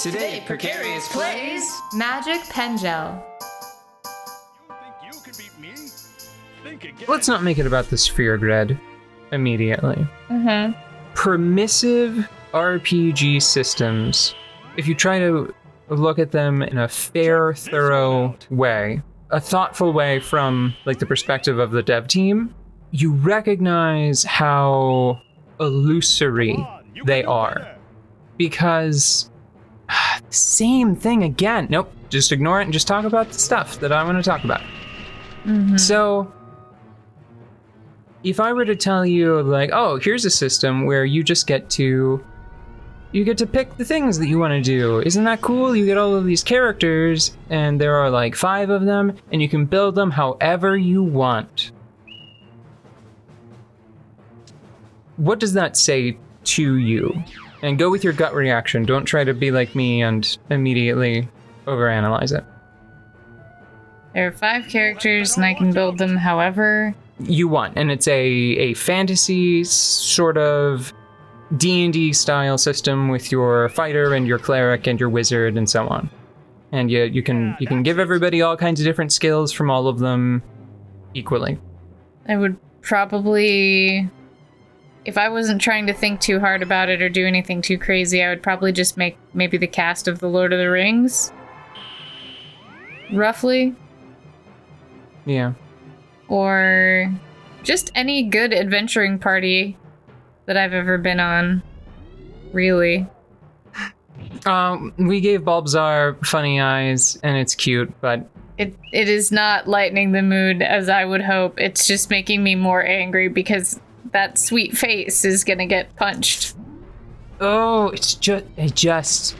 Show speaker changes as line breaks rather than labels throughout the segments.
Today, Precarious plays
Magic Pengel.
You think you can beat me? Think again.
Let's not make it about the sphere grid immediately.
Mm-hmm.
Permissive RPG systems, if you try to look at them in a fair, thorough way, a thoughtful way from like the perspective of the dev team, you recognize how illusory they are. Because same thing again. Nope, just ignore it and just talk about the stuff that I want to talk about.
Mm-hmm.
So if I were to tell you like, oh, here's a system where you just get to pick the things that you want to do. Isn't that cool? You get all of these characters and there are like 5 of them and you can build them however you want. What does that say to you? And go with your gut reaction. Don't try to be like me and immediately overanalyze it.
There are 5 characters and I can build them however
you want, and it's a fantasy sort of D&D style system with your fighter and your cleric and your wizard and so on. And you can give everybody all kinds of different skills from all of them equally.
I would probably, if I wasn't trying to think too hard about it or do anything too crazy, I would probably just make maybe the cast of The Lord of the Rings. Roughly.
Yeah.
Or just any good adventuring party that I've ever been on. Really.
We gave Bulbzar funny eyes, and it's cute, but
It is not lightening the mood as I would hope. It's just making me more angry because that sweet face is gonna get punched.
oh, I just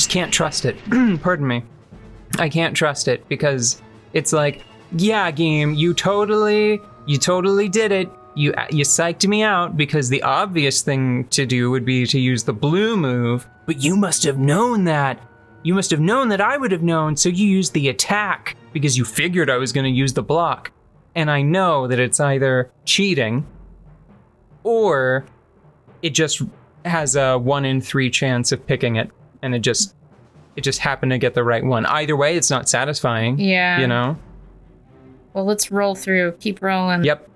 can't trust it. Pardon me. I can't trust it because it's like, yeah, game, you totally did it. You psyched me out because the obvious thing to do would be to use the blue move, but you must have known that. You must have known that I would have known, so you used the attack because you figured I was going to use the block. And I know that it's either cheating or it just has a 1 in 3 chance of picking it, and it just happened to get the right one. Either way, it's not satisfying.
Yeah.
You know?
Well, let's roll through. Keep rolling.
Yep.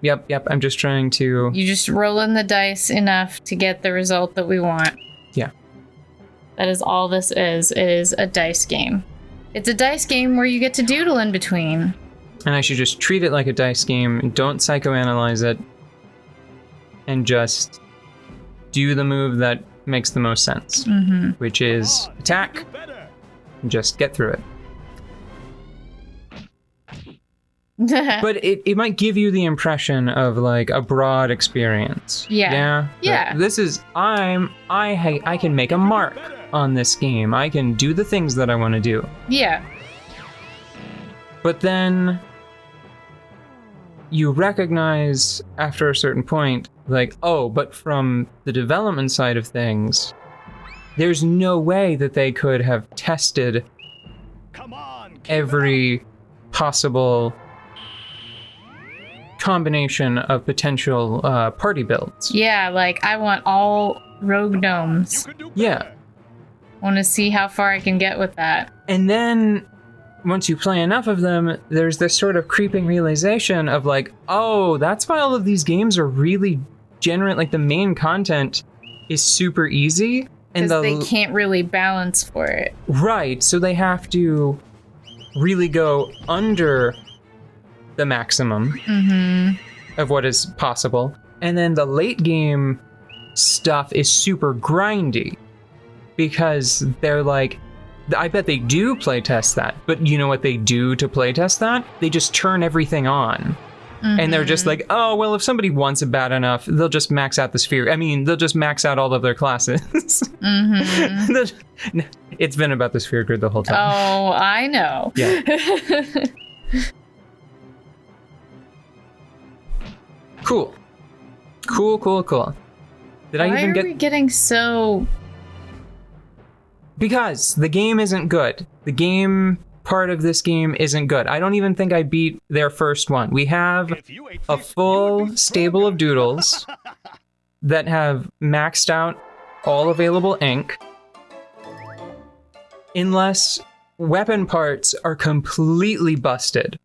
I'm just trying to...
You just roll in the dice enough to get the result that we want.
Yeah.
That is all this is. It is a dice game. It's a dice game where you get to doodle in between.
And I should just treat it like a dice game and don't psychoanalyze it and just do the move that makes the most sense, which is attack and just get through it. But it might give you the impression of like a broad experience.
Yeah.
But this is I can make a mark on this game. I can do the things that I want to do.
Yeah.
But then you recognize after a certain point, like, oh, but from the development side of things, there's no way that they could have tested every possible combination of potential party builds.
Yeah, like I want all rogue gnomes.
Yeah.
Want to see how far I can get with that.
And then once you play enough of them, there's this sort of creeping realization of like, oh, that's why all of these games are really generate, like the main content is super easy. And
Because they can't really balance for it.
Right, so they have to really go under the maximum of what is possible. And then the late game stuff is super grindy because they're like, I bet they do playtest that, but you know what they do to playtest that? They just turn everything on. And they're just like, oh, well, if somebody wants it bad enough, they'll just max out the sphere. I mean, they'll just max out all of their classes. It's been about the sphere grid the whole time.
Oh, I know.
Yeah. Cool. Did I even get...
Why are we getting so...
Because the game isn't good. The game part of this game isn't good. I don't even think I beat their first one. We have a full stable of doodles that have maxed out all available ink. unless weapon parts are completely busted,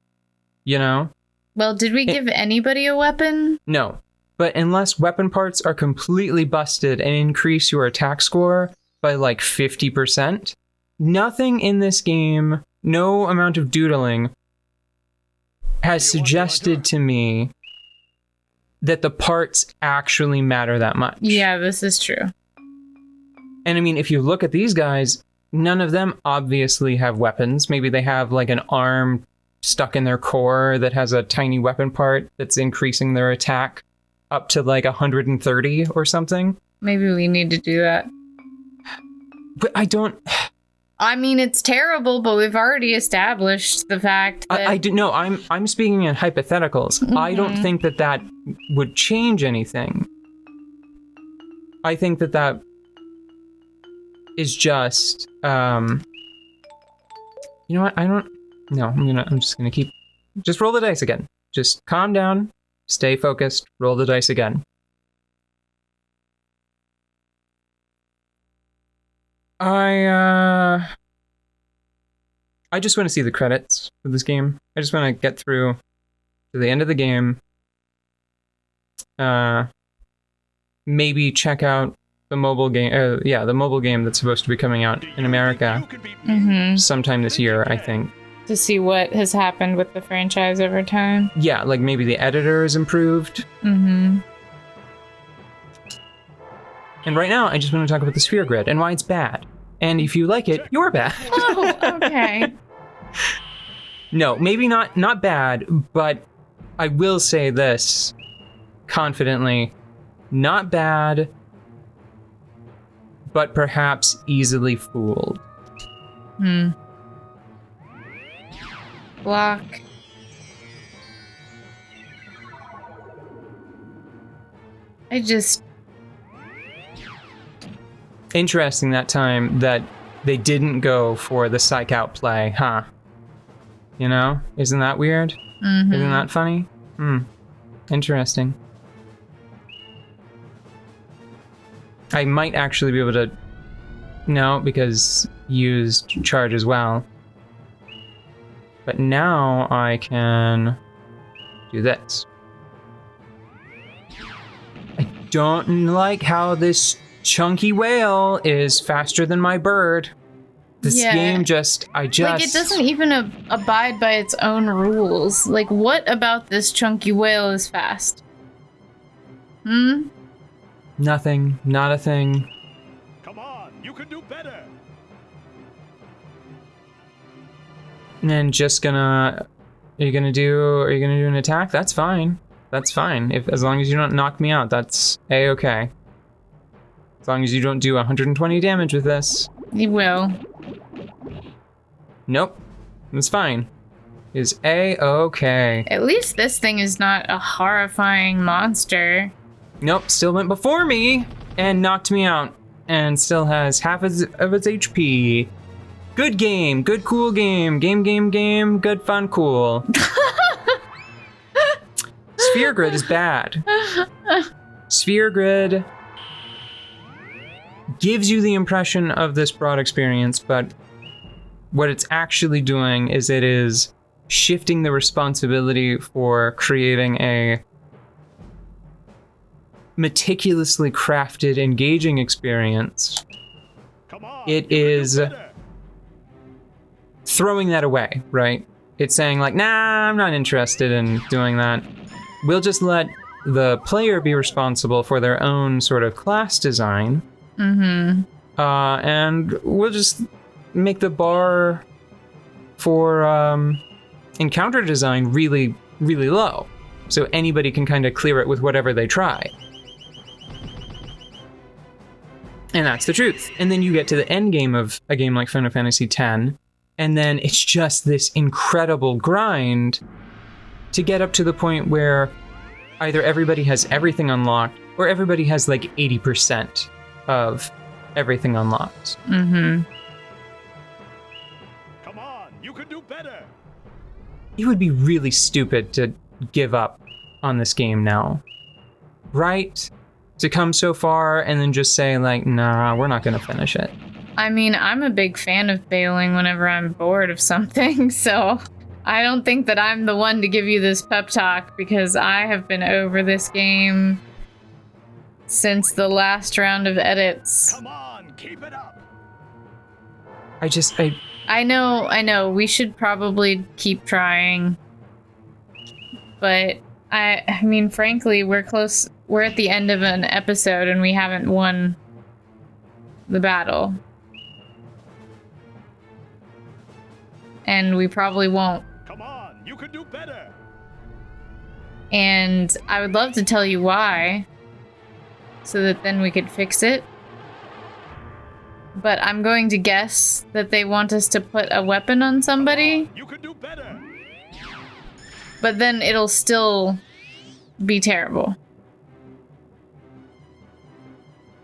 you know?
Well, did we give anybody a weapon?
No. But unless weapon parts are completely busted and increase your attack score by like 50%, nothing in this game, no amount of doodling, has suggested to me that the parts actually matter that much.
Yeah, this is true.
And I mean, if you look at these guys, none of them obviously have weapons. Maybe they have like an arm stuck in their core that has a tiny weapon part that's increasing their attack up to like 130 or something.
Maybe we need to do that.
But I don't...
I mean, it's terrible, but we've already established the fact that...
I do no, I'm speaking in hypotheticals. I don't think that would change anything. I think that is just you know what? I'm just gonna just roll the dice again. Just calm down, stay focused, roll the dice again. I just want to see the credits for this game. I just want to get through to the end of the game. Maybe check out the mobile game. The mobile game that's supposed to be coming out in America sometime this year, I think.
To see what has happened with the franchise over time.
Yeah, like maybe the editor is improved.
Mm-hmm.
And right now, I just want to talk about the sphere grid and why it's bad. And if you like it, you're bad.
Oh, okay.
No, maybe not bad, but I will say this confidently. Not bad, but perhaps easily fooled.
Block.
Interesting that time that they didn't go for the psych out play, huh? You know? Isn't that weird?
Mm-hmm.
Isn't that funny? Interesting. I might actually be able to... No, because used charge as well. But now I can do this. I don't like how this chunky whale is faster than my bird. This game
Like, it doesn't even abide by its own rules. Like, what about this chunky whale is fast?
Nothing. Not a thing.
Come on, you can do better.
And then just gonna... Are you gonna do an attack? That's fine. That's fine. As long as you don't knock me out, that's A-okay. As long as you don't do 120 damage with this.
You will.
Nope. That's fine. Is A-okay.
At least this thing is not a horrifying monster.
Nope, still went before me and knocked me out. And still has half of its HP. Good game. Good, cool game. Game. Good, fun, cool. Sphere Grid is bad. Sphere Grid gives you the impression of this broad experience, but what it's actually doing is it is shifting the responsibility for creating a meticulously crafted, engaging experience.
Come on,
It
you can do
is
better.
throwing that away, right? It's saying like, nah, I'm not interested in doing that. We'll just let the player be responsible for their own sort of class design. And we'll just make the bar for encounter design really, really low. So anybody can kind of clear it with whatever they try. And that's the truth. And then you get to the end game of a game like Final Fantasy X, and then it's just this incredible grind to get up to the point where either everybody has everything unlocked or everybody has like 80% of everything unlocked.
Mm-hmm.
Come on, you can do better.
It would be really stupid to give up on this game now. Right? To come so far and then just say like, nah, we're not gonna finish it.
I mean, I'm a big fan of bailing whenever I'm bored of something, so I don't think that I'm the one to give you this pep talk because I have been over this game since the last round of edits.
Come on, keep it up.
I know, we should probably keep trying. But, I mean, frankly, we're at the end of an episode and we haven't won the battle. And we probably won't.
Come on, you can do better.
And I would love to tell you why, so that then we could fix it. But I'm going to guess that they want us to put a weapon on somebody.
You can do better.
But then it'll still be terrible.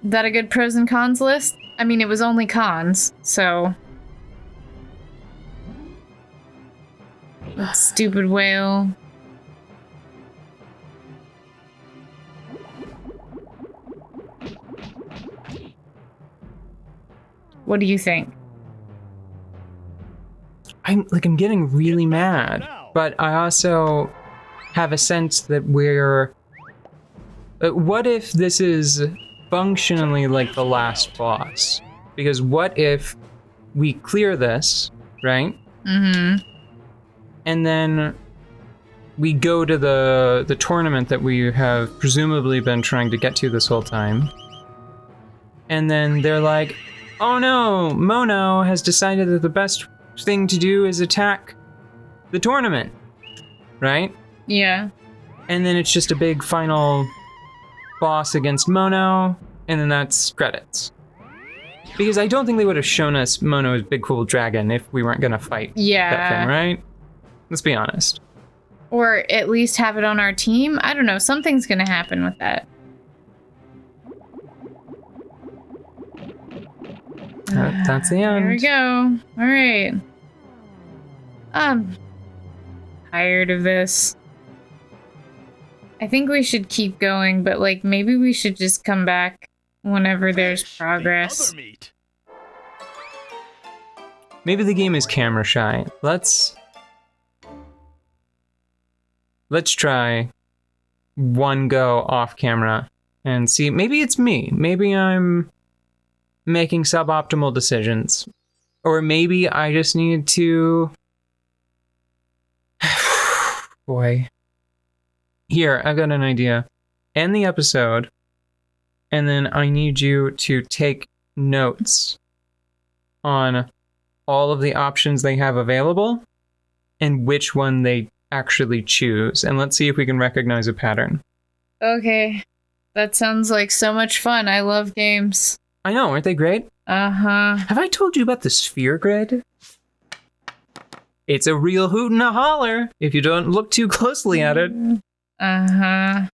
Is that a good pros and cons list? I mean, it was only cons, so... That stupid whale. What do you think?
I'm getting really mad, but I also have a sense that we're... what if this is functionally like the last boss? Because what if we clear this, right?
Mm-hmm.
And then we go to the tournament that we have presumably been trying to get to this whole time. And then they're like, oh no, Mono has decided that the best thing to do is attack the tournament, right?
Yeah.
And then it's just a big final boss against Mono, and then that's credits. Because I don't think they would have shown us Mono's big cool dragon if we weren't gonna fight that thing, right? Let's be honest.
Or at least have it on our team? I don't know, something's gonna happen with that.
That's the end.
There we go. Alright. I'm tired of this. I think we should keep going, but like maybe we should just come back whenever there's progress.
The other meat.
Maybe the game is camera shy. Let's try one go off camera and see. Maybe it's me. Maybe I'm making suboptimal decisions. Or maybe I just need to... Boy. Here, I've got an idea. End the episode, and then I need you to take notes on all of the options they have available and which one they actually choose. And let's see if we can recognize a pattern.
Okay. That sounds like so much fun. I love games.
I know, aren't they great?
Uh-huh.
Have I told you about the sphere grid? It's a real hoot and a holler if you don't look too closely at it.
Uh-huh.